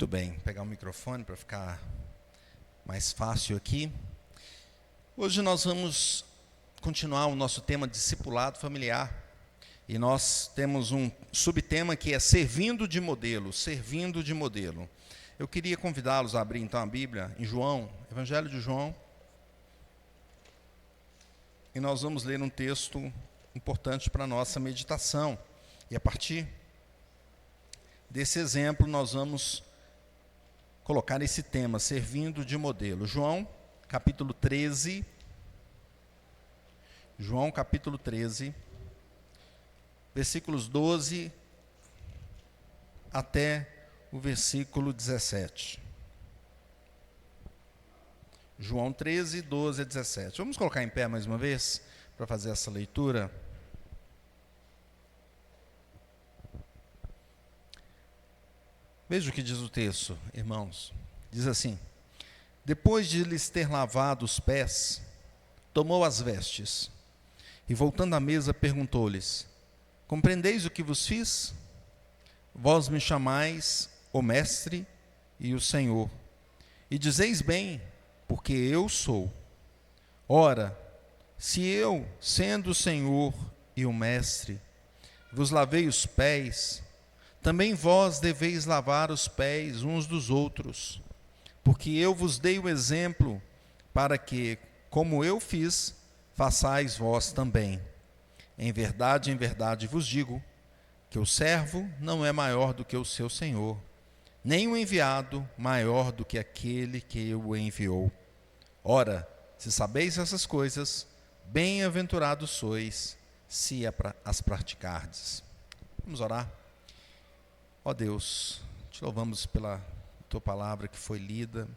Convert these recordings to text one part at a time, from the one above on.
Muito bem, vou pegar o microfone para ficar mais fácil aqui. Hoje nós vamos continuar o nosso tema discipulado familiar. E nós temos um subtema que é servindo de modelo, servindo de modelo. Eu queria convidá-los a abrir então a Bíblia em João, Evangelho de João. E nós vamos ler um texto importante para a nossa meditação. E a partir desse exemplo nós vamos colocar esse tema, servindo de modelo. João, capítulo 13. João, capítulo 13, versículos 12 até o versículo 17. João 13, 12 a 17. Vamos colocar em pé mais uma vez para fazer essa leitura. Veja o que diz o texto, irmãos. Diz assim: depois de lhes ter lavado os pés, tomou as vestes e, voltando à mesa, perguntou-lhes: compreendeis o que vos fiz? Vós me chamais o Mestre e o Senhor, e dizeis bem, porque eu sou. Ora, se eu, sendo o Senhor e o Mestre, vos lavei os pés, também vós deveis lavar os pés uns dos outros, porque eu vos dei o exemplo, para que, como eu fiz, façais vós também. Em verdade vos digo, que o servo não é maior do que o seu senhor, nem o enviado maior do que aquele que o enviou. Ora, se sabeis essas coisas, bem-aventurados sois, se as praticardes. Vamos orar. Ó Deus, te louvamos pela tua palavra que foi lida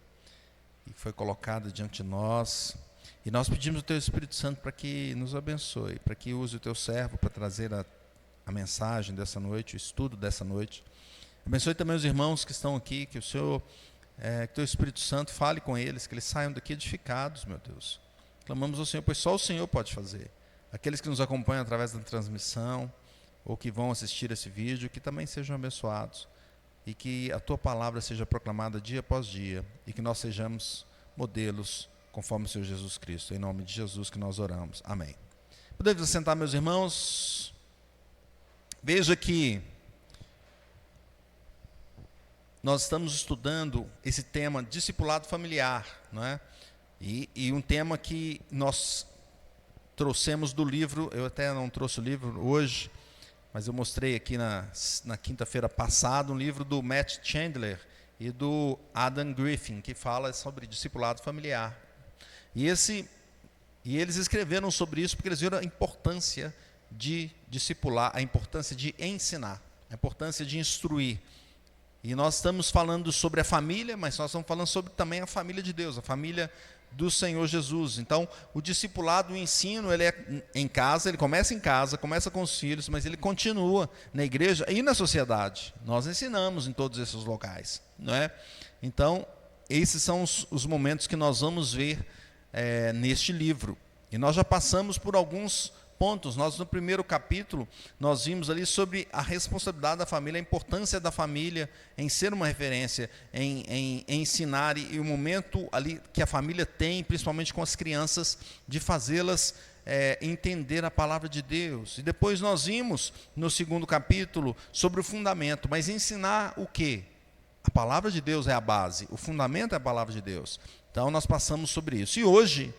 e foi colocada diante de nós. E nós pedimos ao teu Espírito Santo para que nos abençoe, para que use o teu servo para trazer a mensagem dessa noite, o estudo dessa noite. Abençoe também os irmãos que estão aqui, que o Senhor, que o teu Espírito Santo fale com eles, que eles saiam daqui edificados, meu Deus. Clamamos ao Senhor, pois só o Senhor pode fazer. Aqueles que nos acompanham através da transmissão, ou que vão assistir esse vídeo, que também sejam abençoados, e que a tua palavra seja proclamada dia após dia, e que nós sejamos modelos conforme o Senhor Jesus Cristo. Em nome de Jesus que nós oramos. Amém. Podemos assentar, meus irmãos. Veja que nós estamos estudando esse tema, discipulado familiar, não é? E um tema que nós trouxemos do livro, eu até não trouxe o livro hoje, mas eu mostrei aqui na quinta-feira passada um livro do Matt Chandler e do Adam Griffin, que fala sobre discipulado familiar. E eles escreveram sobre isso porque eles viram a importância de discipular, a importância de ensinar, a importância de instruir. E nós estamos falando sobre a família, mas nós estamos falando sobre também a família de Deus, a família do Senhor Jesus. Então, o discipulado, o ensino, ele é em casa, ele começa em casa, começa com os filhos, mas ele continua na igreja e na sociedade. Nós ensinamos em todos esses locais, não é? Então, esses são os momentos que nós vamos ver neste livro. E nós já passamos por alguns pontos. Nós, no primeiro capítulo, nós vimos ali sobre a responsabilidade da família, a importância da família em ser uma referência, em ensinar, e o momento ali que a família tem, principalmente com as crianças, de fazê-las entender a palavra de Deus. E depois nós vimos, no segundo capítulo, sobre o fundamento. Mas ensinar o quê? A palavra de Deus é a base, o fundamento é a palavra de Deus. Então nós passamos sobre isso. E hoje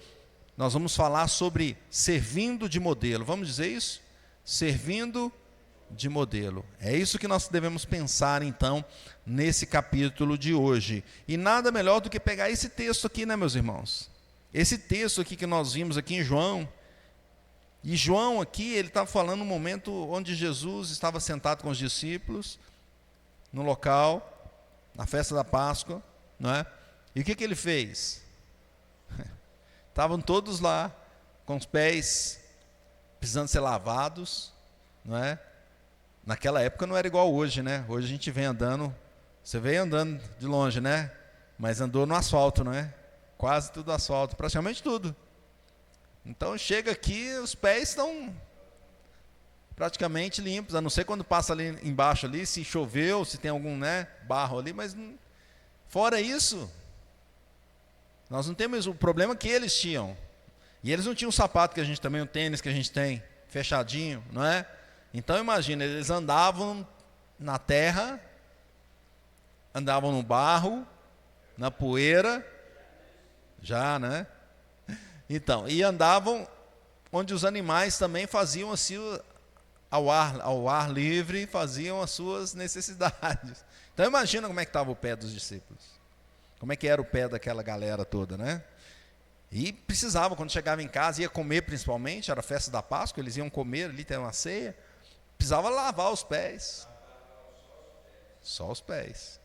nós vamos falar sobre servindo de modelo. Vamos dizer isso? Servindo de modelo. É isso que nós devemos pensar, então, nesse capítulo de hoje. E nada melhor do que pegar esse texto aqui, né, meus irmãos? Esse texto aqui que nós vimos aqui em João. E João aqui, ele está falando no momento onde Jesus estava sentado com os discípulos, no local, na festa da Páscoa, não é? E o que ele fez? Estavam todos lá, com os pés precisando ser lavados, não é? Naquela época não era igual hoje, né? Hoje a gente vem andando, você veio andando de longe, né? Mas andou no asfalto, não é? Quase tudo asfalto, praticamente tudo. Então chega aqui, os pés estão praticamente limpos, a não ser quando passa ali embaixo ali, se choveu, se tem algum, né, barro ali, mas Fora isso, nós não temos o problema que eles tinham. E eles não tinham o sapato que a gente também, o tênis que a gente tem, fechadinho, não é? Então imagina, eles andavam na terra, andavam no barro, na poeira, já, né? Então, e andavam onde os animais também faziam assim, ao ar livre, faziam as suas necessidades. Então imagina como é que estava o pé dos discípulos. Como é que era o pé daquela galera toda, né? E precisavam, quando chegava em casa, ia comer principalmente, era a festa da Páscoa, eles iam comer ali, ter uma ceia, precisava lavar os pés. Só os pés.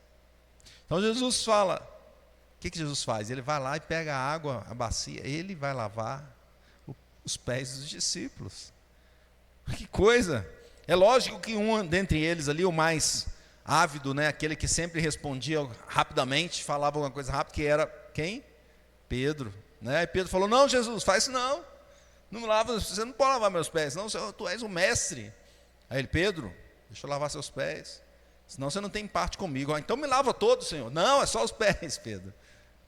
Então Jesus fala, o que Jesus faz? Ele vai lá e pega a água, a bacia, ele vai lavar os pés dos discípulos. Que coisa! É lógico que um dentre eles ali, o mais ávido, né, aquele que sempre respondia rapidamente, falava alguma coisa rápida, que era quem? Pedro. Né? E Pedro falou, não, Jesus, faz isso não. Não lava, você não pode lavar meus pés, não, tu és o mestre. Aí ele, Pedro, deixa eu lavar seus pés, senão você não tem parte comigo. Então me lava todo, Senhor. Não, é só os pés, Pedro.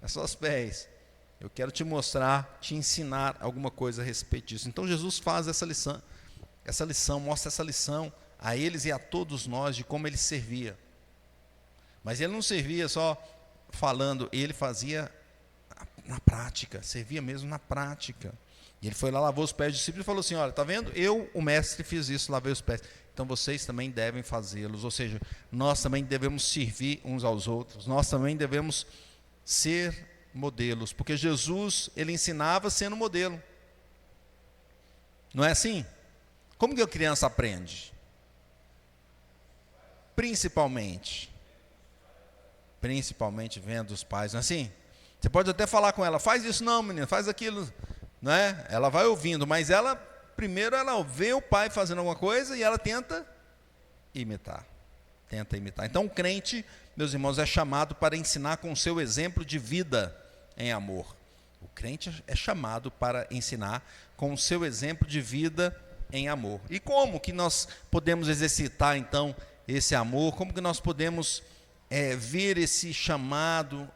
É só os pés. Eu quero te mostrar, te ensinar alguma coisa a respeito disso. Então Jesus faz essa lição, mostra essa lição a eles e a todos nós de como ele servia. Mas ele não servia só falando, ele fazia na prática, servia mesmo na prática. E ele foi lá, lavou os pés dos discípulos e falou assim, olha, está vendo? Eu, o mestre, fiz isso, lavei os pés. Então vocês também devem fazê-los. Ou seja, nós também devemos servir uns aos outros. Nós também devemos ser modelos. Porque Jesus, ele ensinava sendo modelo. Não é assim? Como que a criança aprende? Principalmente vendo os pais, não é assim? Você pode até falar com ela, faz isso não, menina, faz aquilo, não é? Ela vai ouvindo, mas primeiro ela vê o pai fazendo alguma coisa e ela tenta imitar. Então o crente, meus irmãos, é chamado para ensinar com o seu exemplo de vida em amor. O crente é chamado para ensinar com o seu exemplo de vida em amor. E como que nós podemos exercitar então esse amor? Como que nós podemos ver esse chamado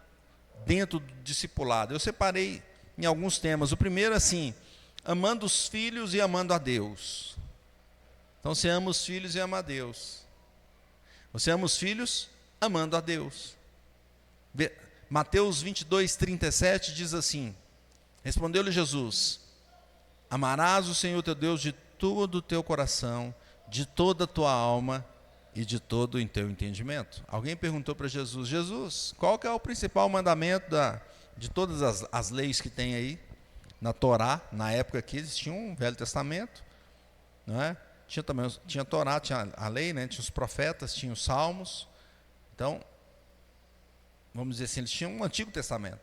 dentro do discipulado? Eu separei em alguns temas. O primeiro, assim, amando os filhos e amando a Deus. Então, você ama os filhos e ama a Deus. Você ama os filhos amando a Deus. Mateus 22, 37 diz assim, respondeu-lhe Jesus, amarás o Senhor teu Deus de todo o teu coração, de toda a tua alma e de todo o teu entendimento. Alguém perguntou para Jesus, Jesus, qual que é o principal mandamento de todas as leis que tem aí na Torá? Na época que eles tinham um Velho Testamento, não é? Tinha a Torá, tinha a lei, né? Tinha os profetas, tinha os salmos. Então, vamos dizer assim, eles tinham um Antigo Testamento.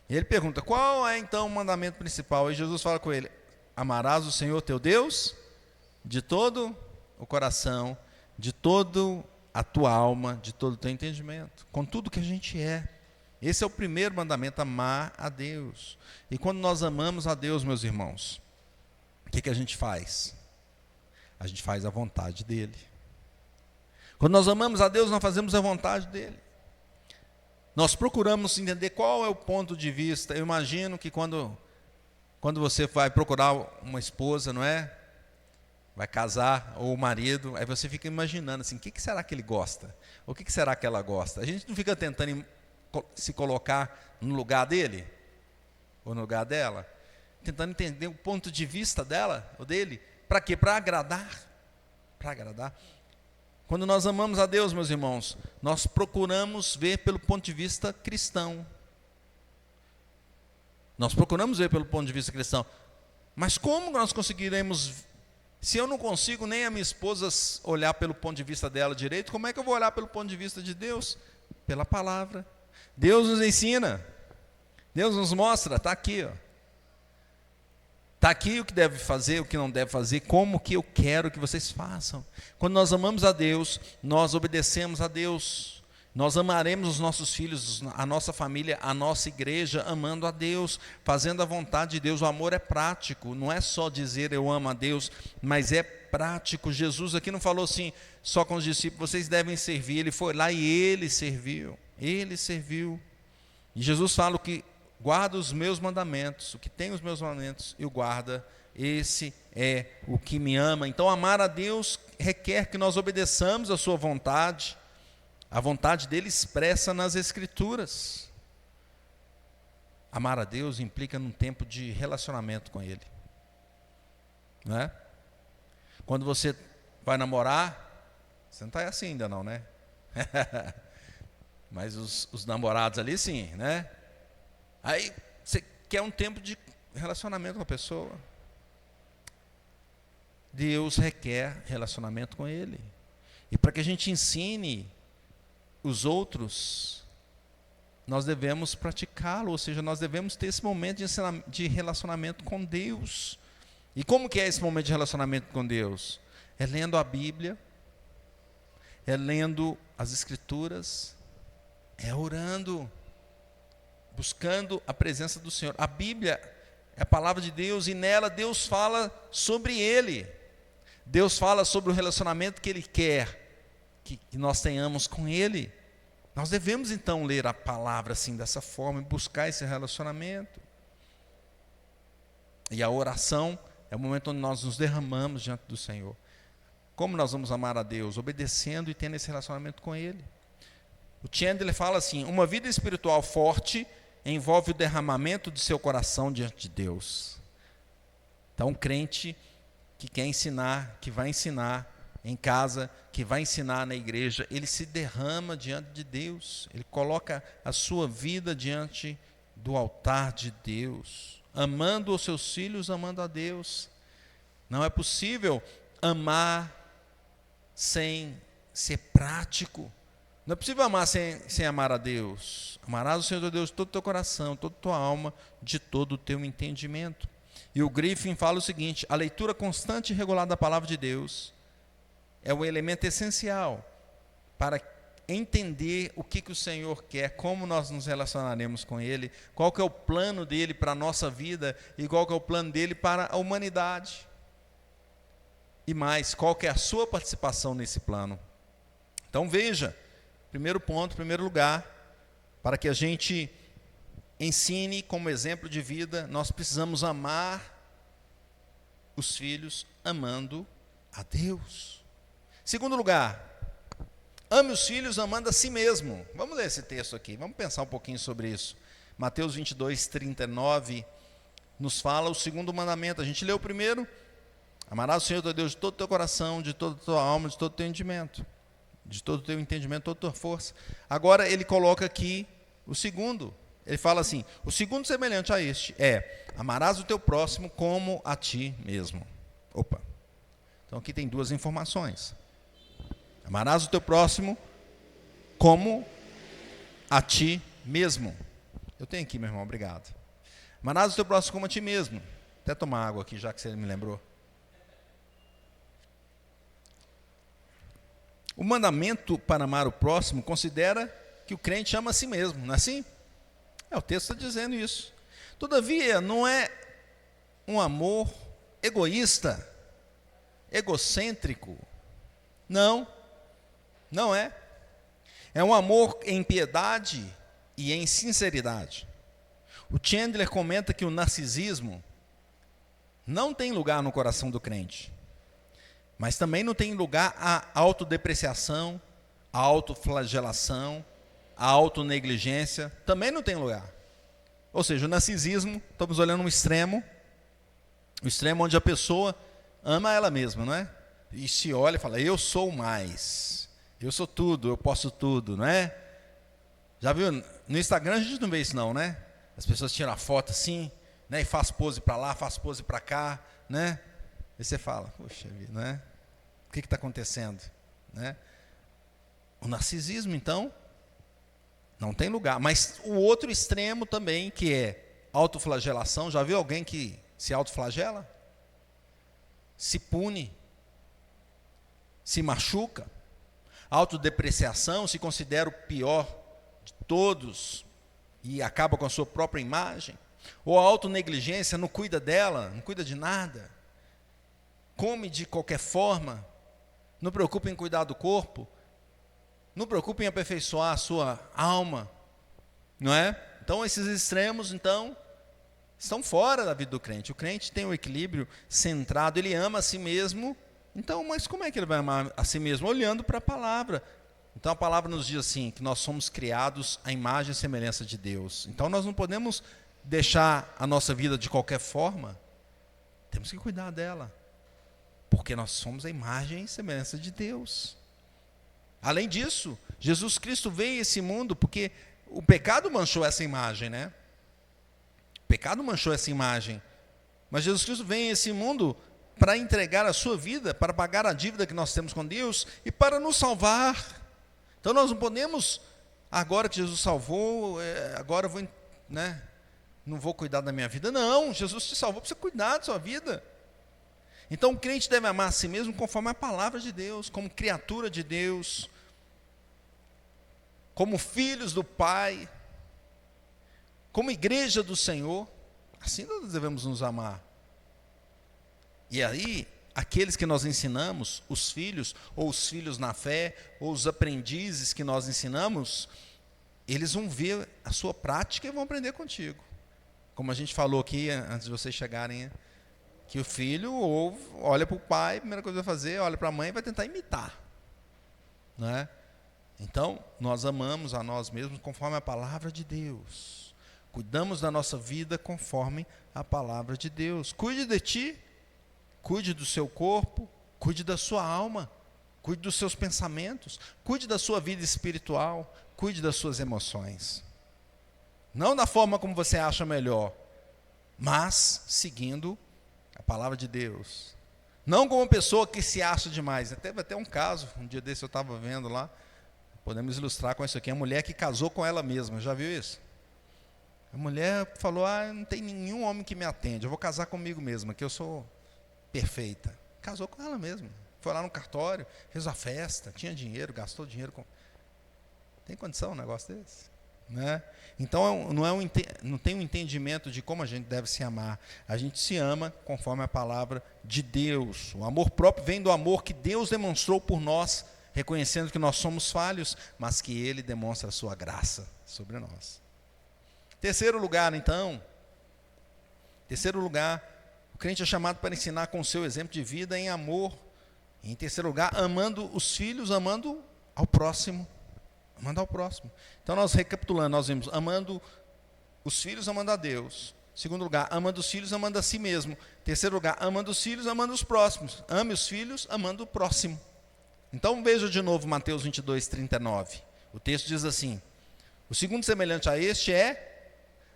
E ele pergunta, qual é então o mandamento principal? E Jesus fala com ele, amarás o Senhor teu Deus de todo o coração, de toda a tua alma, de todo o teu entendimento, com tudo que a gente é. Esse é o primeiro mandamento, amar a Deus. E quando nós amamos a Deus, meus irmãos, o que a gente faz? A gente faz a vontade dEle. Quando nós amamos a Deus, nós fazemos a vontade dEle. Nós procuramos entender qual é o ponto de vista. Eu imagino que quando você vai procurar uma esposa, não é? Vai casar, ou o marido, aí você fica imaginando assim, o que será que ele gosta? O que será que ela gosta? A gente não fica tentando se colocar no lugar dele, ou no lugar dela, tentando entender o ponto de vista dela, ou dele, para quê? Para agradar. Para agradar. Quando nós amamos a Deus, meus irmãos, nós procuramos ver pelo ponto de vista cristão. Nós procuramos ver pelo ponto de vista cristão. Mas como nós conseguiremos, se eu não consigo nem a minha esposa olhar pelo ponto de vista dela direito, como é que eu vou olhar pelo ponto de vista de Deus? Pela palavra. Deus nos ensina. Deus nos mostra, está aqui, ó. Está aqui o que deve fazer, o que não deve fazer, como que eu quero que vocês façam. Quando nós amamos a Deus, nós obedecemos a Deus. Nós amaremos os nossos filhos, a nossa família, a nossa igreja, amando a Deus, fazendo a vontade de Deus. O amor é prático, não é só dizer eu amo a Deus, mas é prático. Jesus aqui não falou assim, só com os discípulos, vocês devem servir. Ele foi lá e ele serviu. Ele serviu. E Jesus fala: o que guarda os meus mandamentos, o que tem os meus mandamentos e o guarda, esse é o que me ama. Então, amar a Deus requer que nós obedeçamos a sua vontade, a vontade dele expressa nas Escrituras. Amar a Deus implica num tempo de relacionamento com ele, não é? Quando você vai namorar, você não está assim ainda não, né? Mas os namorados ali sim, né? Aí você quer um tempo de relacionamento com a pessoa. Deus requer relacionamento com ele. E para que a gente ensine os outros, nós devemos praticá-lo, ou seja, nós devemos ter esse momento de relacionamento com Deus. E como que é esse momento de relacionamento com Deus? É lendo a Bíblia, é lendo as Escrituras, é orando, buscando a presença do Senhor. A Bíblia é a palavra de Deus e nela Deus fala sobre Ele. Deus fala sobre o relacionamento que Ele quer que nós tenhamos com Ele. Nós devemos então ler a palavra assim, dessa forma, e buscar esse relacionamento. E a oração é o momento onde nós nos derramamos diante do Senhor. Como nós vamos amar a Deus? Obedecendo e tendo esse relacionamento com Ele. O Chandler fala assim: uma vida espiritual forte envolve o derramamento de seu coração diante de Deus. Então, um crente que quer ensinar, que vai ensinar em casa, que vai ensinar na igreja, ele se derrama diante de Deus, ele coloca a sua vida diante do altar de Deus, amando os seus filhos, amando a Deus. Não é possível amar sem ser prático. Não é possível amar sem amar a Deus. Amarás o Senhor teu Deus de todo o teu coração, toda a tua alma, de todo o teu entendimento. E o Griffin fala o seguinte: a leitura constante e regular da palavra de Deus é o elemento essencial para entender o que o Senhor quer, como nós nos relacionaremos com Ele, qual que é o plano dEle para a nossa vida e qual que é o plano dEle para a humanidade. E mais, qual que é a sua participação nesse plano. Então veja, primeiro ponto, primeiro lugar, para que a gente ensine como exemplo de vida, nós precisamos amar os filhos amando a Deus. Segundo lugar, ame os filhos amando a si mesmo. Vamos ler esse texto aqui, vamos pensar um pouquinho sobre isso. Mateus 22, 39 nos fala o segundo mandamento. A gente leu o primeiro: amarás o Senhor teu Deus de todo o teu coração, de toda a tua alma, de todo o teu entendimento, de todo o teu entendimento, toda a tua força. Agora ele coloca aqui o segundo. Ele fala assim: o segundo semelhante a este é: amarás o teu próximo como a ti mesmo. Opa! Então aqui tem duas informações. Amarás o teu próximo como a ti mesmo. Eu tenho aqui, meu irmão, obrigado. Amarás o teu próximo como a ti mesmo. Até tomar água aqui, já que você me lembrou. O mandamento para amar o próximo considera que o crente ama a si mesmo, não é assim? O texto está dizendo isso. Todavia, não é um amor egoísta, egocêntrico. Não, não é. É um amor em piedade e em sinceridade. O Chandler comenta que o narcisismo não tem lugar no coração do crente, mas também não tem lugar a autodepreciação, a autoflagelação, a autonegligência, também não tem lugar. Ou seja, o narcisismo, estamos olhando um extremo, o extremo onde a pessoa ama ela mesma, não é? E se olha e fala: eu sou mais, eu sou tudo, eu posso tudo, não é? Já viu? No Instagram a gente não vê isso não, né? As pessoas tiram a foto assim, né? E faz pose para lá, faz pose para cá, né? E você fala: poxa vida, não é? O que está acontecendo? Né? O narcisismo, então, não tem lugar. Mas o outro extremo também, que é autoflagelação. Já viu alguém que se autoflagela? Se pune, se machuca. Autodepreciação, se considera o pior de todos e acaba com a sua própria imagem. Ou a autonegligência, não cuida dela, não cuida de nada. Come de qualquer forma, não preocupa em cuidar do corpo, não preocupa em aperfeiçoar a sua alma, não é? Então, esses extremos, então, estão fora da vida do crente. O crente tem um equilíbrio centrado, ele ama a si mesmo. Então, mas como é que ele vai amar a si mesmo? Olhando para a palavra. Então, a palavra nos diz assim, que nós somos criados à imagem e semelhança de Deus. Então, nós não podemos deixar a nossa vida de qualquer forma. Temos que cuidar dela. Porque nós somos a imagem e semelhança de Deus. Além disso, Jesus Cristo veio a esse mundo porque o pecado manchou essa imagem, né? O pecado manchou essa imagem. Mas Jesus Cristo vem a esse mundo para entregar a sua vida, para pagar a dívida que nós temos com Deus e para nos salvar. Então nós não podemos, agora que Jesus salvou, agora eu vou, né, não vou cuidar da minha vida. Não, Jesus te salvou para você cuidar da sua vida. Então o crente deve amar a si mesmo conforme a palavra de Deus, como criatura de Deus, como filhos do Pai, como igreja do Senhor. Assim nós devemos nos amar. E aí, aqueles que nós ensinamos, os filhos, ou os filhos na fé, ou os aprendizes que nós ensinamos, eles vão ver a sua prática e vão aprender contigo. Como a gente falou aqui, antes de vocês chegarem, que o filho olha para o pai, a primeira coisa que vai fazer, olha para a mãe e vai tentar imitar. Não é? Então, nós amamos a nós mesmos conforme a palavra de Deus. Cuidamos da nossa vida conforme a palavra de Deus. Cuide de ti, cuide do seu corpo, cuide da sua alma, cuide dos seus pensamentos, cuide da sua vida espiritual, cuide das suas emoções. Não da forma como você acha melhor, mas seguindo a palavra de Deus. Não como uma pessoa que se acha demais. Teve até um caso, um dia desse eu estava vendo lá, podemos ilustrar com isso aqui, a mulher que casou com ela mesma, já viu isso? A mulher falou, não tem nenhum homem que me atende, eu vou casar comigo mesma, que eu sou perfeita. Casou com ela mesma, foi lá no cartório, fez uma festa, tinha dinheiro, gastou dinheiro. Tem condição um negócio desse? Né? Então não tem um entendimento de como a gente deve se amar. A gente se ama conforme a palavra de Deus. O amor próprio vem do amor que Deus demonstrou por nós, reconhecendo que nós somos falhos, mas que Ele demonstra a sua graça sobre nós. Terceiro lugar, então, o crente é chamado para ensinar com o seu exemplo de vida em amor. Em terceiro lugar, amando os filhos, amando ao próximo. Amando ao próximo. Então, nós recapitulando, nós vimos amando os filhos, amando a Deus. Segundo lugar, amando os filhos, amando a si mesmo. Terceiro lugar, amando os filhos, amando os próximos. Ame os filhos, amando o próximo. Então, veja de novo Mateus 22, 39. O texto diz assim, o segundo semelhante a este é,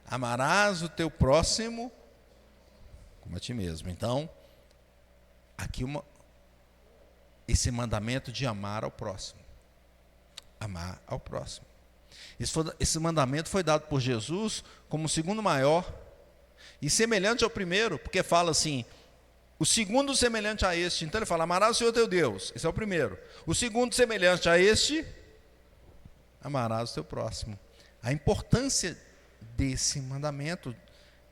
amarás o teu próximo como a ti mesmo. Então, aqui esse mandamento de amar ao próximo. Amar ao próximo. Esse mandamento foi dado por Jesus como o segundo maior e semelhante ao primeiro, porque fala assim, o segundo semelhante a este. Então ele fala, amarás o Senhor teu Deus. Esse é o primeiro. O segundo semelhante a este, amarás o teu próximo. A importância desse mandamento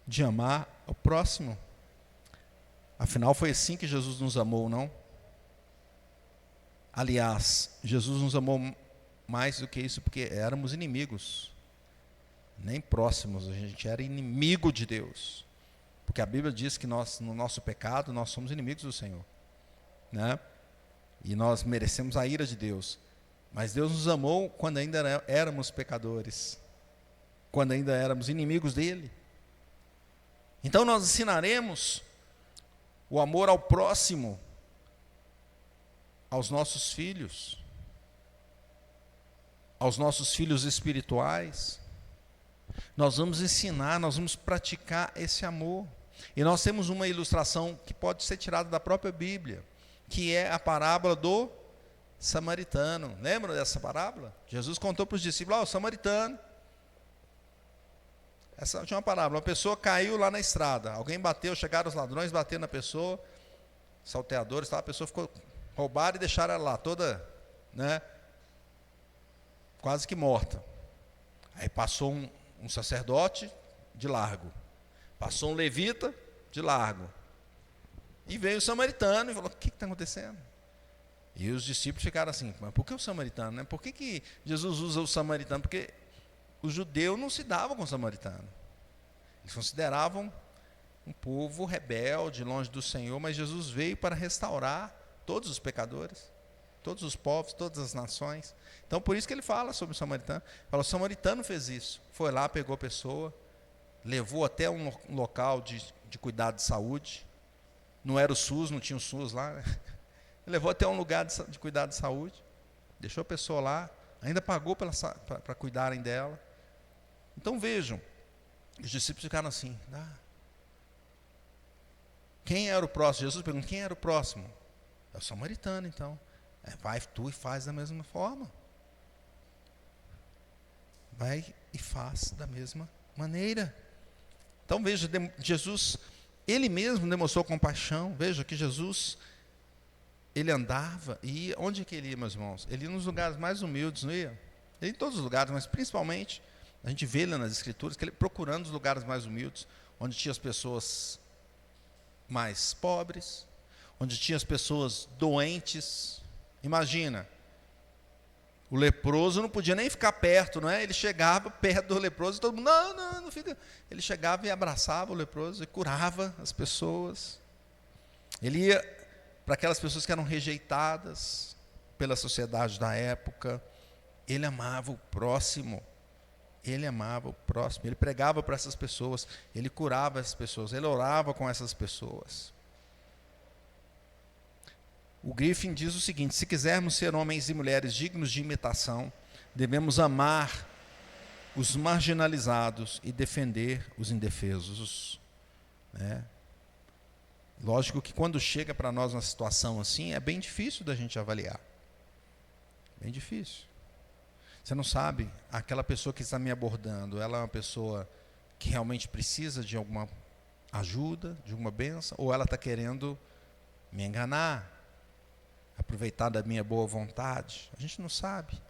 de amar ao próximo. Afinal, foi assim que Jesus nos amou, não? Aliás, Jesus nos amou mais do que isso, porque éramos inimigos, nem próximos, a gente era inimigo de Deus, porque a Bíblia diz que nós, no nosso pecado, nós somos inimigos do Senhor, né? E nós merecemos a ira de Deus, mas Deus nos amou quando ainda éramos pecadores, quando ainda éramos inimigos dele. Então nós ensinaremos o amor ao próximo aos nossos filhos, aos nossos filhos espirituais. Nós vamos ensinar, nós vamos praticar esse amor. E nós temos uma ilustração que pode ser tirada da própria Bíblia, que é a parábola do samaritano. Lembram dessa parábola? Jesus contou para os discípulos, o samaritano. Essa tinha uma parábola, uma pessoa caiu lá na estrada, alguém bateu, chegaram os ladrões, bateram na pessoa, salteadores, a pessoa ficou roubada e deixaram ela lá, toda, né, quase que morta. Aí passou um sacerdote de largo, passou um levita de largo, e veio o samaritano e falou, o que está acontecendo? E os discípulos ficaram assim, mas por que o samaritano? Né? Por que Jesus usa o samaritano? Porque os judeus não se davam com o samaritano. Eles consideravam um povo rebelde, longe do Senhor, mas Jesus veio para restaurar todos os pecadores, todos os povos, todas as nações. Então, por isso que ele fala sobre o samaritano. Fala, o samaritano fez isso. Foi lá, pegou a pessoa, levou até um local de cuidado de saúde. Não era o SUS, não tinha o SUS lá, né? Levou até um lugar de cuidado de saúde. Deixou a pessoa lá, ainda pagou para cuidarem dela. Então, vejam, os discípulos ficaram assim, quem era o próximo? Jesus pergunta, quem era o próximo? É o samaritano, então. Vai tu e faz da mesma forma. Vai e faz da mesma maneira. Então veja, Jesus, ele mesmo demonstrou compaixão. Veja que Jesus, ele andava, e onde que ele ia, meus irmãos? Ele ia nos lugares mais humildes, não ia? Ele ia em todos os lugares, mas principalmente, a gente vê lá nas Escrituras, que ele procurando os lugares mais humildes, onde tinha as pessoas mais pobres, onde tinha as pessoas doentes. Imagina, o leproso não podia nem ficar perto, não é? Ele chegava perto do leproso e todo mundo, não fica. Ele chegava e abraçava o leproso e curava as pessoas. Ele ia para aquelas pessoas que eram rejeitadas pela sociedade da época. Ele amava o próximo. Ele amava o próximo. Ele pregava para essas pessoas. Ele curava essas pessoas. Ele orava com essas pessoas. O Griffin diz o seguinte: se quisermos ser homens e mulheres dignos de imitação, devemos amar os marginalizados e defender os indefesos. Lógico que quando chega para nós uma situação assim, é bem difícil da gente avaliar. Bem difícil. Você não sabe, aquela pessoa que está me abordando, ela é uma pessoa que realmente precisa de alguma ajuda, de alguma bênção, ou ela está querendo me enganar, aproveitar da minha boa vontade? A gente não sabe.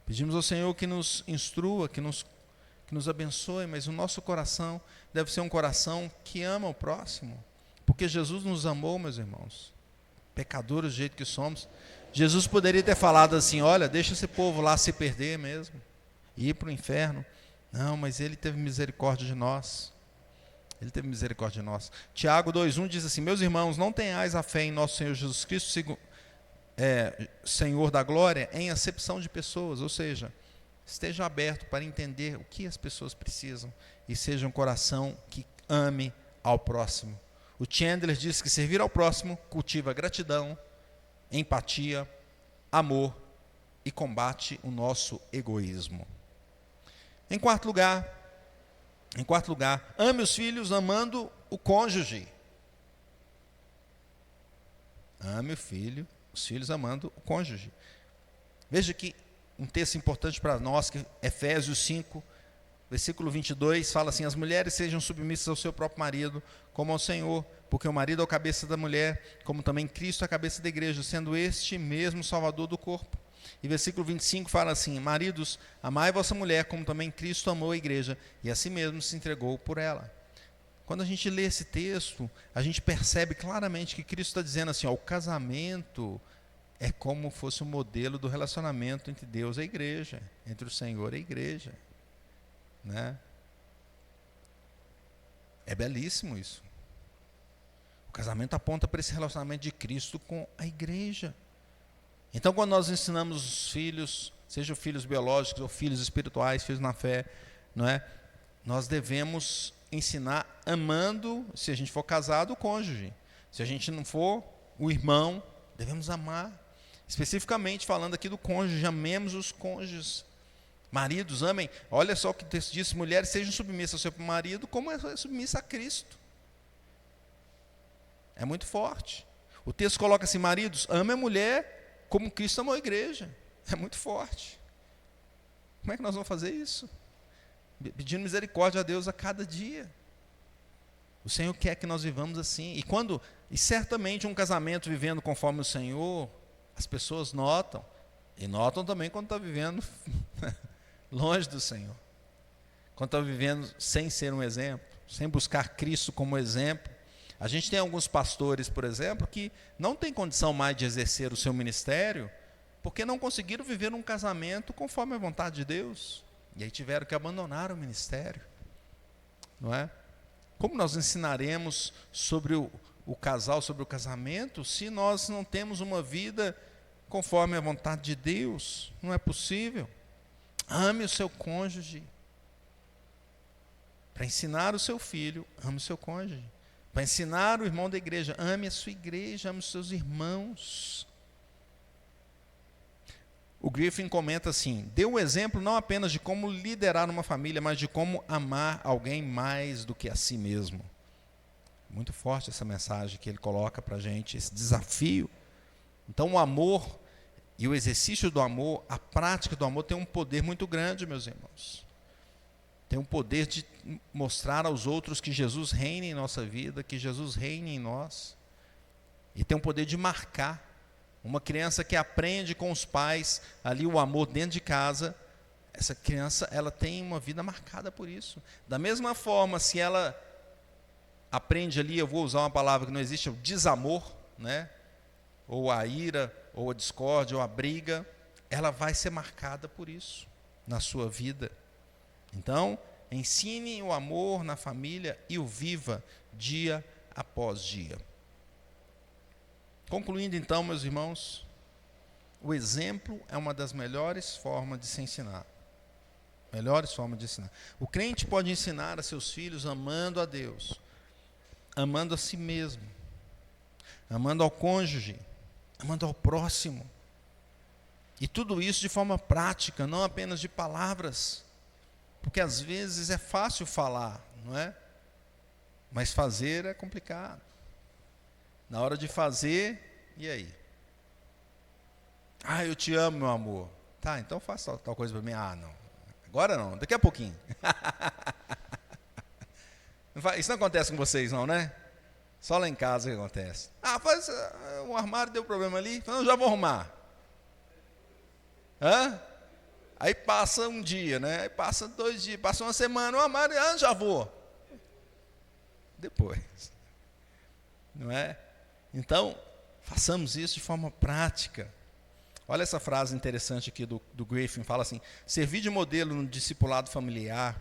Pedimos ao Senhor que nos instrua, que nos abençoe, mas o nosso coração deve ser um coração que ama o próximo, porque Jesus nos amou, meus irmãos, pecadores do jeito que somos. Jesus poderia ter falado assim: olha, deixa esse povo lá se perder mesmo, ir para o inferno. Não, mas Ele teve misericórdia de nós. Ele teve misericórdia de nós. Tiago 2,1 diz assim: meus irmãos, não tenhais a fé em nosso Senhor Jesus Cristo, Senhor da glória, em acepção de pessoas. Ou seja, esteja aberto para entender o que as pessoas precisam e seja um coração que ame ao próximo. O Chandler diz que servir ao próximo cultiva gratidão, empatia, amor e combate o nosso egoísmo. Em quarto lugar, ame os filhos amando o cônjuge. Ame os filhos amando o cônjuge. Veja que um texto importante para nós, que Efésios 5, versículo 22, fala assim: as mulheres sejam submissas ao seu próprio marido, como ao Senhor, porque o marido é o cabeça da mulher, como também Cristo é a cabeça da igreja, sendo este mesmo Salvador do corpo. E versículo 25 fala assim: maridos, amai vossa mulher, como também Cristo amou a igreja, e a si mesmo se entregou por ela. Quando a gente lê esse texto, a gente percebe claramente que Cristo está dizendo assim: o casamento é como fosse um modelo do relacionamento entre Deus e a igreja, entre o Senhor e a igreja. É belíssimo isso. O casamento aponta para esse relacionamento de Cristo com a igreja. Então, quando nós ensinamos os filhos, sejam filhos biológicos ou filhos espirituais, filhos na fé, nós devemos ensinar amando, se a gente for casado, o cônjuge. Se a gente não for, o irmão, devemos amar. Especificamente falando aqui do cônjuge, amemos os cônjuges. Maridos, amem. Olha só o que o texto diz: mulheres sejam submissas ao seu marido como é submissa a Cristo. É muito forte. O texto coloca assim: maridos, amem a mulher como Cristo amou a igreja. É muito forte. Como é que nós vamos fazer isso? Pedindo misericórdia a Deus a cada dia. O Senhor quer que nós vivamos assim. E certamente um casamento vivendo conforme o Senhor, as pessoas notam. E notam também quando está vivendo longe do Senhor. Quando está vivendo sem ser um exemplo, sem buscar Cristo como exemplo. A gente tem alguns pastores, por exemplo, que não têm condição mais de exercer o seu ministério, porque não conseguiram viver um casamento conforme a vontade de Deus. E aí tiveram que abandonar o ministério, não é? Como nós ensinaremos sobre o casal, sobre o casamento, se nós não temos uma vida conforme a vontade de Deus? Não é possível. Ame o seu cônjuge. Para ensinar o seu filho, ame o seu cônjuge. Para ensinar o irmão da igreja, ame a sua igreja, ame os seus irmãos. O Griffin comenta assim: dê um exemplo não apenas de como liderar uma família, mas de como amar alguém mais do que a si mesmo. Muito forte essa mensagem que ele coloca para a gente, esse desafio. Então o amor e o exercício do amor, a prática do amor tem um poder muito grande, meus irmãos. Tem um poder de mostrar aos outros que Jesus reina em nossa vida, que Jesus reina em nós. E tem um poder de marcar. Uma criança que aprende com os pais ali o amor dentro de casa, essa criança ela tem uma vida marcada por isso. Da mesma forma, se ela aprende ali, eu vou usar uma palavra que não existe, o desamor, né? Ou a ira, ou a discórdia, ou a briga, ela vai ser marcada por isso na sua vida. Então, ensine o amor na família e o viva dia após dia. Concluindo então, meus irmãos, o exemplo é uma das melhores formas de se ensinar. Melhores formas de ensinar. O crente pode ensinar a seus filhos amando a Deus, amando a si mesmo, amando ao cônjuge, amando ao próximo. E tudo isso de forma prática, não apenas de palavras. Porque às vezes é fácil falar, não é? Mas fazer é complicado. Na hora de fazer, e aí? Ah, eu te amo, meu amor. Tá, então faça tal coisa para mim. Ah, não. Agora não, daqui a pouquinho. Isso não acontece com vocês não, né? Só lá em casa que acontece. Ah, faz um armário, deu problema ali. Não, já vou arrumar. Hã? Aí passa um dia, né? Aí passa 2 dias, passa uma semana, o armário, já vou. Depois. Não é? Então, façamos isso de forma prática. Olha essa frase interessante aqui do Griffin, fala assim: servir de modelo no discipulado familiar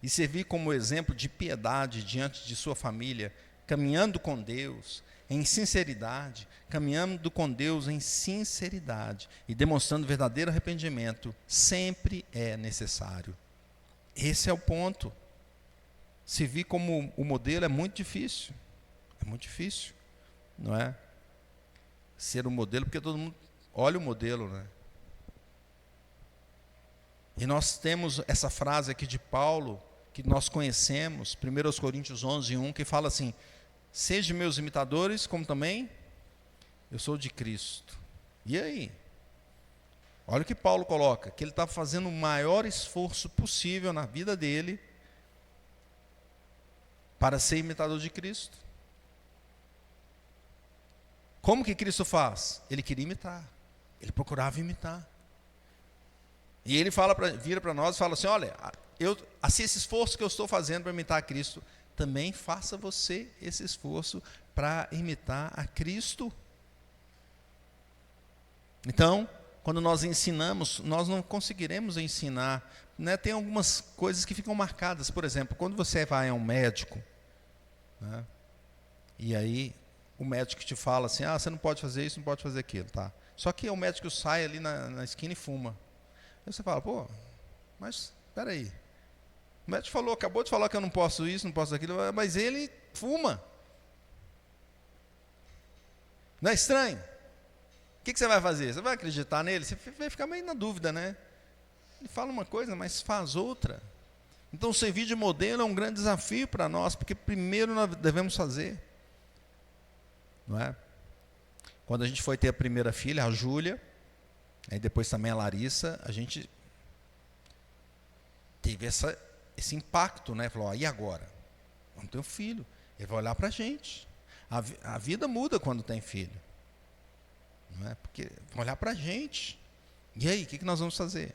e servir como exemplo de piedade diante de sua família, caminhando com Deus em sinceridade, caminhando com Deus em sinceridade e demonstrando verdadeiro arrependimento, sempre é necessário. Esse é o ponto. Servir como o modelo é muito difícil. É muito difícil, não é? Ser o modelo, porque todo mundo olha o modelo, né? E nós temos essa frase aqui de Paulo, que nós conhecemos, 1 Coríntios 11:1, que fala assim: sejam meus imitadores, como também eu sou de Cristo. E aí? Olha o que Paulo coloca, que ele está fazendo o maior esforço possível na vida dele para ser imitador de Cristo. Como que Cristo faz? Ele queria imitar, ele procurava imitar. E ele vira para nós e fala assim: olha, assim, esse esforço que eu estou fazendo para imitar a Cristo, também faça você esse esforço para imitar a Cristo. Então, quando nós ensinamos, nós não conseguiremos ensinar, né? Tem algumas coisas que ficam marcadas. Por exemplo, quando você vai a um médico, né? E aí o médico te fala assim: você não pode fazer isso, não pode fazer aquilo, tá? Só que o médico sai ali na esquina e fuma. Aí você fala: pô, mas espera aí, o médico acabou de falar que eu não posso isso, não posso aquilo, mas ele fuma. Não é estranho? O que você vai fazer? Você vai acreditar nele? Você vai ficar meio na dúvida, né? Ele fala uma coisa, mas faz outra. Então, servir de modelo é um grande desafio para nós, porque primeiro nós devemos fazer. Não é? Quando a gente foi ter a primeira filha, a Júlia, aí depois também a Larissa, a gente teve esse impacto, né? Falou: e agora? Vamos ter um filho. Ele vai olhar para a gente. A vida muda quando tem filho. Não é? Porque vão olhar para a gente. E aí, o que nós vamos fazer?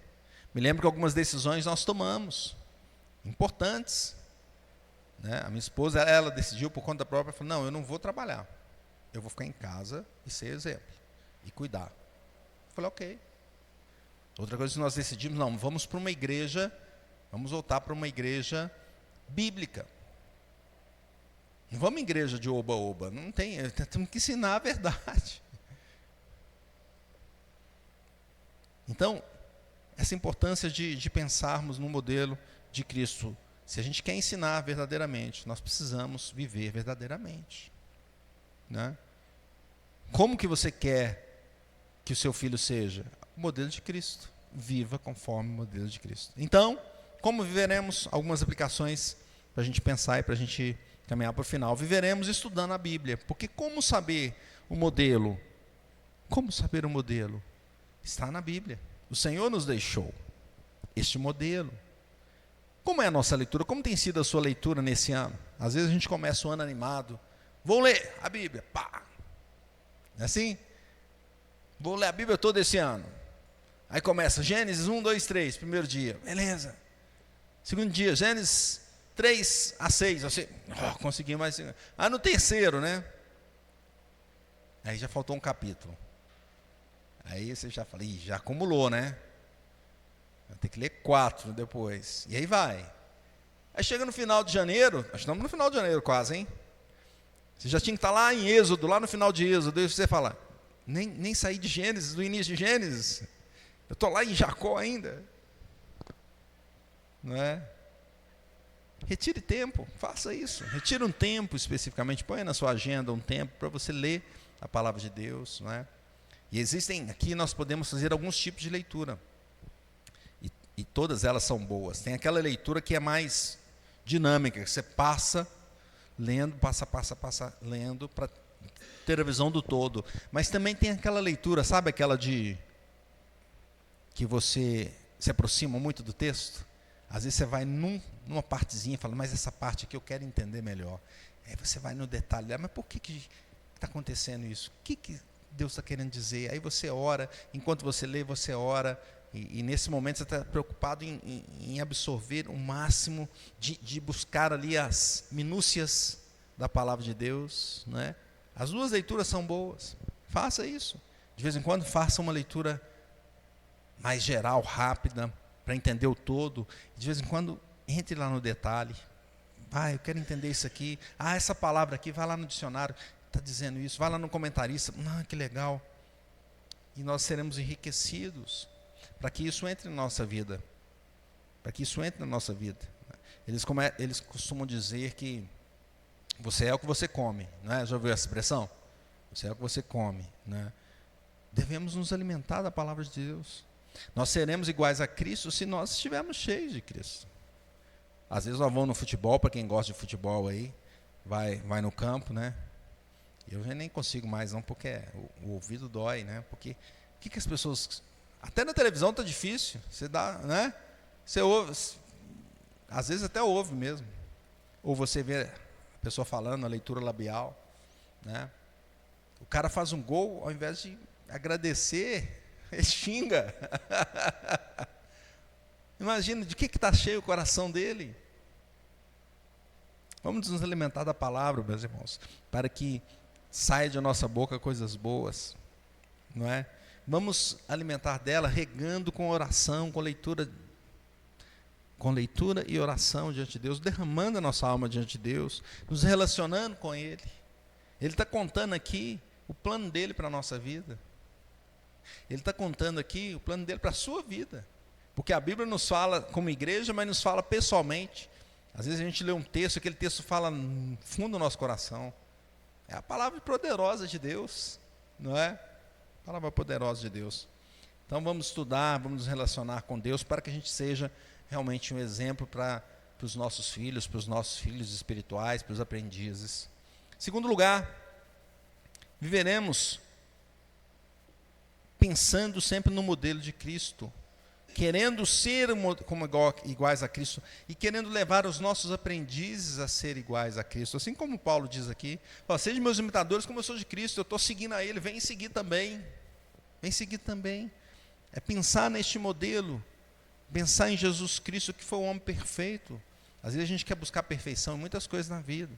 Me lembro que algumas decisões nós tomamos, importantes. Né? A minha esposa, ela decidiu por conta própria, falou: não, eu não vou trabalhar. Eu vou ficar em casa e ser exemplo. E cuidar. Eu falei: ok. Outra coisa que nós decidimos: não, vamos para uma igreja Vamos voltar para uma igreja bíblica. Não vamos em igreja de oba-oba. Não tem, temos que ensinar a verdade. Então, essa importância de pensarmos no modelo de Cristo. Se a gente quer ensinar verdadeiramente, nós precisamos viver verdadeiramente. Né? Como que você quer que o seu filho seja? O modelo de Cristo. Viva conforme o modelo de Cristo. Então, como viveremos? Algumas aplicações para a gente pensar e para a gente caminhar para o final. Viveremos estudando a Bíblia. Porque como saber o modelo? Como saber o modelo? Está na Bíblia. O Senhor nos deixou este modelo. Como é a nossa leitura? Como tem sido a sua leitura nesse ano? Às vezes a gente começa o ano animado. Vou ler a Bíblia. Pá! Não é assim? Vou ler a Bíblia todo esse ano. Aí começa Gênesis 1, 2, 3, primeiro dia. Beleza. Segundo dia, Gênesis 3 a 6. Assim, consegui mais. Ah, no terceiro, né? Aí já faltou um capítulo. Aí você já fala, já acumulou, né? Vai ter que ler 4 depois. E aí vai. Aí chega no final de janeiro, nós estamos no final de janeiro quase, hein? Você já tinha que estar lá em Êxodo, lá no final de Êxodo. Aí você fala, nem saí de Gênesis, do início de Gênesis. Eu estou lá em Jacó ainda. Não é? Retire tempo, faça isso. Retire um tempo especificamente, ponha na sua agenda um tempo para você ler a palavra de Deus, não é? E existem, aqui nós podemos fazer alguns tipos de leitura. E todas elas são boas. Tem aquela leitura que é mais dinâmica, que você passa lendo, passa, lendo, para ter a visão do todo. Mas também tem aquela leitura, sabe aquela de que você se aproxima muito do texto? Às vezes você vai numa partezinha e fala, mas essa parte aqui eu quero entender melhor. Aí você vai no detalhe, mas por que está acontecendo isso? O que Deus está querendo dizer? Aí você ora, enquanto você lê, você ora, e nesse momento você está preocupado em absorver o máximo, de buscar ali as minúcias da palavra de Deus, né? As duas leituras são boas, faça isso. De vez em quando faça uma leitura mais geral, rápida, para entender o todo. De vez em quando entre lá no detalhe. Eu quero entender isso aqui. Essa palavra aqui, vai lá no dicionário, está dizendo isso, vai lá no comentarista, que legal. E nós seremos enriquecidos para que isso entre na nossa vida. Para que isso entre na nossa vida. Eles costumam dizer que você é o que você come, não é? Já ouviu essa expressão? Você é o que você come, né? Devemos nos alimentar da palavra de Deus. Nós seremos iguais a Cristo se nós estivermos cheios de Cristo. Às vezes nós vamos no futebol, para quem gosta de futebol aí, vai no campo, né? Eu já nem consigo mais não, porque o ouvido dói, né? Porque o que as pessoas... Até na televisão está difícil, você dá, né? Você ouve, às vezes até ouve mesmo. Ou você vê a pessoa falando, a leitura labial, né? O cara faz um gol, ao invés de agradecer, ele xinga. Imagina, de que está cheio o coração dele? Vamos nos alimentar da palavra, meus irmãos, para que saia de nossa boca coisas boas, não é? Vamos alimentar dela regando com oração, com leitura e oração diante de Deus, derramando a nossa alma diante de Deus, nos relacionando com Ele. Ele está contando aqui o plano dele para a nossa vida. Ele está contando aqui o plano dele para a sua vida. Porque a Bíblia nos fala como igreja, mas nos fala pessoalmente. Às vezes a gente lê um texto, aquele texto fala no fundo do nosso coração. É a palavra poderosa de Deus, não é? A palavra poderosa de Deus. Então vamos estudar, vamos nos relacionar com Deus para que a gente seja realmente um exemplo para os nossos filhos espirituais, para os aprendizes. Segundo lugar, viveremos pensando sempre no modelo de Cristo, querendo ser iguais a Cristo e querendo levar os nossos aprendizes a ser iguais a Cristo. Assim como Paulo diz aqui, sejam meus imitadores como eu sou de Cristo, eu estou seguindo a Ele, vem seguir também. Vem seguir também. É pensar neste modelo, pensar em Jesus Cristo, que foi o homem perfeito. Às vezes a gente quer buscar perfeição em muitas coisas na vida.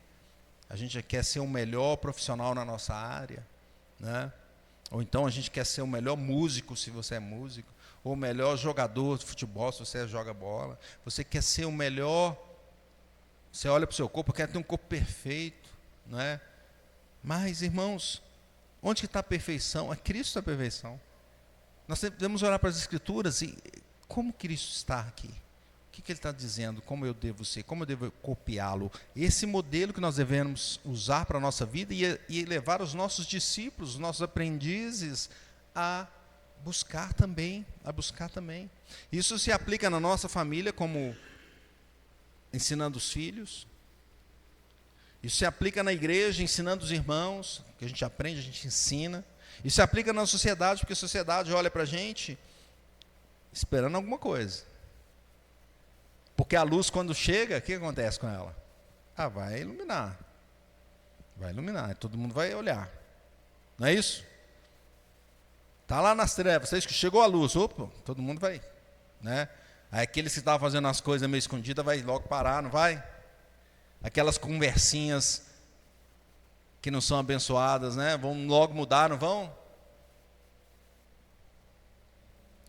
A gente quer ser o melhor profissional na nossa área, né? Ou então a gente quer ser o melhor músico, se você é músico. ou o melhor jogador de futebol, se você joga bola. Você quer ser o melhor. Você olha para o seu corpo, quer ter um corpo perfeito, não é? Mas, irmãos, onde que está a perfeição? É Cristo a perfeição. Nós devemos olhar para as Escrituras e como Cristo está aqui. O que Ele está dizendo? Como eu devo ser? Como eu devo copiá-lo? Esse modelo que nós devemos usar para a nossa vida e levar os nossos discípulos, os nossos aprendizes a buscar também. Isso se aplica na nossa família, como ensinando os filhos. Isso se aplica na igreja, ensinando os irmãos, que a gente aprende, a gente ensina. Isso se aplica na sociedade, porque a sociedade olha para a gente esperando alguma coisa. Porque a luz, quando chega, o que acontece com ela? Vai iluminar. Vai iluminar, todo mundo vai olhar. Não é isso? Está lá nas trevas, chegou a luz, opa, todo mundo vai. Né? Aí aqueles que estavam fazendo as coisas meio escondidas vai logo parar, não vai? Aquelas conversinhas que não são abençoadas, né? Vão logo mudar, não vão?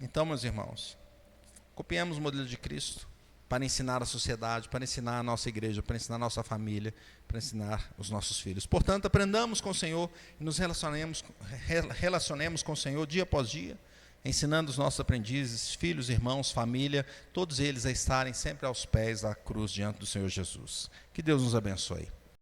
Então, meus irmãos, copiemos o modelo de Cristo para ensinar a sociedade, para ensinar a nossa igreja, para ensinar a nossa família, para ensinar os nossos filhos. Portanto, aprendamos com o Senhor e nos relacionemos com o Senhor dia após dia, ensinando os nossos aprendizes, filhos, irmãos, família, todos eles a estarem sempre aos pés da cruz diante do Senhor Jesus. Que Deus nos abençoe.